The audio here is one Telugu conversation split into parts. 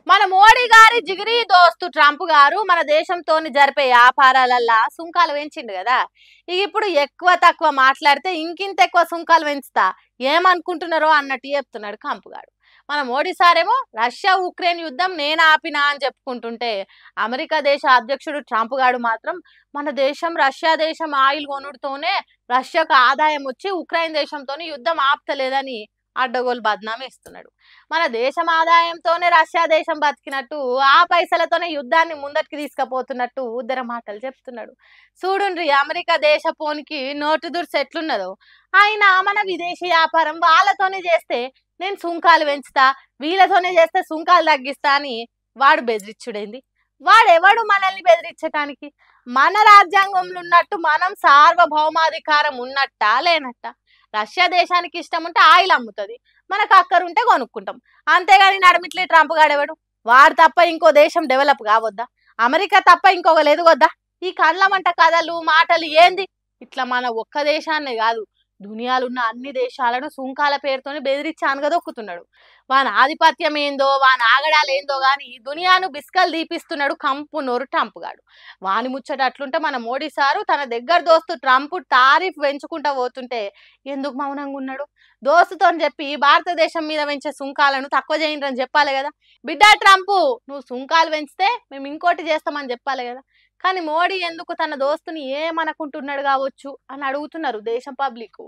మన మోడీ గారి జిగిరి దోస్తు ట్రంప్ గారు మన దేశంతోని జరిపే వ్యాపారాలల్లా సుంకాలు పెంచిండు కదా. ఇప్పుడు ఎక్కువ తక్కువ మాట్లాడితే ఇంకింత ఎక్కువ సుంకాలు పెంచుతా ఏమనుకుంటున్నారో అన్నట్టు చెప్తున్నాడు ట్రంప్ గారు. మన మోడీ సారేమో రష్యా ఉక్రెయిన్ యుద్ధం నేను ఆపినా అని చెప్పుకుంటుంటే, అమెరికా దేశ అధ్యక్షుడు ట్రంప్ గారు మాత్రం మన దేశం రష్యా దేశం ఆయిల్ కొనుడుతోనే రష్యాకు ఆదాయం వచ్చి ఉక్రెయిన్ దేశంతోని యుద్ధం ఆపుతలేదని అడ్డగోలు బద్నామీ ఇస్తున్నాడు. మన దేశం ఆదాయంతోనే రష్యా దేశం బతికినట్టు, ఆ పైసలతోనే యుద్ధాన్ని ముందటికి తీసుకుపోతున్నట్టు ఉద్దర మాటలు చెప్తున్నాడు. చూడుండ్రి అమెరికా దేశ పోనికి నోటు దుర్స్ ఎట్లున్నదో. అయినా మన విదేశీ వ్యాపారం వాళ్ళతోనే చేస్తే నేను సుంకాలు పెంచుతా, వీళ్ళతోనే చేస్తే సుంకాలు తగ్గిస్తా అని వాడు బెదిరించుడైంది. వాడెవడు మనల్ని బెదిరించటానికి? మన రాజ్యాంగంలో ఉన్నట్టు మనం సార్వభౌమాధికారం ఉన్నట్టా లేనట్టా? రష్యా దేశానికి ఇష్టం ఉంటే ఆయిల్ అమ్ముతుంది, మనకు అక్కరుంటే కొనుక్కుంటాం. అంతేగాని నడిమిట్లే ట్రంప్ గాడెవడు? వాడు తప్ప ఇంకో దేశం డెవలప్ కావద్దా? అమెరికా తప్ప ఇంకొకరు ఎదుగొద్దా? ఈ కండ్ల మంట కథలు మాటలు ఏంది? ఇట్లా మన ఒక్క దేశాన్నే కాదు, దునియాలో ఉన్న అన్ని దేశాలను సుంకాల పేరుతోనే బెదిరించి అనగదొక్కుతున్నాడు. వాని ఆధిపత్యం ఏందో, వాని ఆగడాలు ఏందో గాని దునియాను బిస్కల్ దీపిస్తున్నాడు కంపు నోరు ట్రంప్ గాడు. వాని ముచ్చట అట్లుంటే మన మోడీ సారు తన దగ్గర దోస్తు ట్రంప్ టారిఫ్ పెంచుకుంటా పోతుంటే ఎందుకు మౌనంగా ఉన్నాడు? దోస్తుతో చెప్పి భారతదేశం మీద పెంచే సుంకాలను తక్కువ చేయండి అని చెప్పాలి కదా. బిడ్డ ట్రంప్, నువ్వు సుంకాలు పెంచితే మేము ఇంకోటి చేస్తామని చెప్పాలి కదా. కానీ మోడీ ఎందుకు తన దోస్తుని ఏమనుకుంటున్నాడు కావచ్చు అని అడుగుతున్నారు దేశం పబ్లిక్.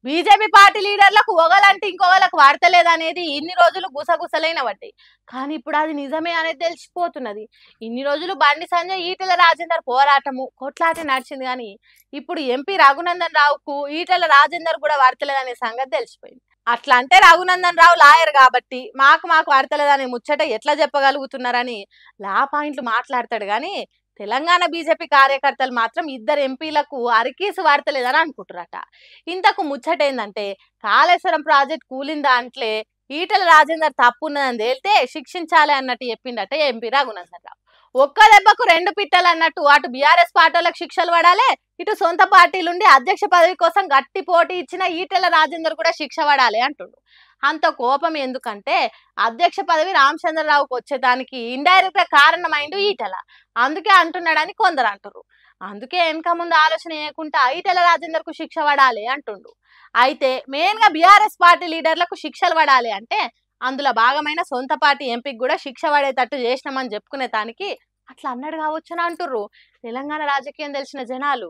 బీజేపీ పార్టీ లీడర్లకు ఒకలంటే ఇంకొకలకు వాడతలేదనేది ఇన్ని రోజులు గుసగుసలైన పడ్డాయి. కానీ ఇప్పుడు అది నిజమే అనేది తెలిసిపోతున్నది. ఇన్ని రోజులు బండి సంజయ్ ఈటెల రాజేందర్ పోరాటము కొట్లాట నడిచింది, కానీ ఇప్పుడు ఎంపీ రఘునందన్ రావుకు ఈటెల రాజేందర్ కూడా వాడతలేదనే సంగతి తెలిసిపోయింది. అట్లా అంటే రఘునందన్ రావు లాయర్ కాబట్టి మాకు వాడతలేదనే ముచ్చట ఎట్లా చెప్పగలుగుతున్నారని లా పాయింట్లు మాట్లాడతాడు. కానీ తెలంగాణ బీజేపీ కార్యకర్తలు మాత్రం ఇద్దరు ఎంపీలకు అరికీసు వాడతలేదని అనుకుంటారట. ఇంతకు ముచ్చట ఏందంటే, కాళేశ్వరం ప్రాజెక్ట్ కూలిన దాంట్లే ఈటెల రాజేందర్ తప్పు ఉన్నదని తేలితే శిక్షించాలి అన్నట్టు చెప్పిండట ఎంపీ రఘునందన్ రావు. ఒక్క దెబ్బకు రెండు పిట్టలు అన్నట్టు అటు బీఆర్ఎస్ పార్టీలకు శిక్షలు పడాలి, ఇటు సొంత పార్టీలుండి అధ్యక్ష పదవి కోసం గట్టి పోటీ ఇచ్చిన ఈటెల రాజేందర్ కూడా శిక్ష పడాలి అంటుండు. అంత కోపం ఎందుకంటే, అధ్యక్ష పదవి రామచంద్రరావుకు వచ్చేదానికి ఇండైరెక్ట్ గా కారణమైండు ఈటెల, అందుకే అంటున్నాడని కొందరు అంటారు. అందుకే వెనక ముందు ఆలోచన చేయకుండా ఈటెల రాజేందర్ కు శిక్ష పడాలి అంటుండు. అయితే మెయిన్ గా బీఆర్ఎస్ పార్టీ లీడర్లకు శిక్షలు పడాలి అంటే అందులో భాగమైన సొంత పార్టీ ఎంపీకి కూడా శిక్ష పడేటట్టు చేసినామని చెప్పుకునే దానికి అట్లా అన్నాడు కావచ్చు అని అంటుర్రు తెలంగాణ రాజకీయం తెలిసిన జనాలు.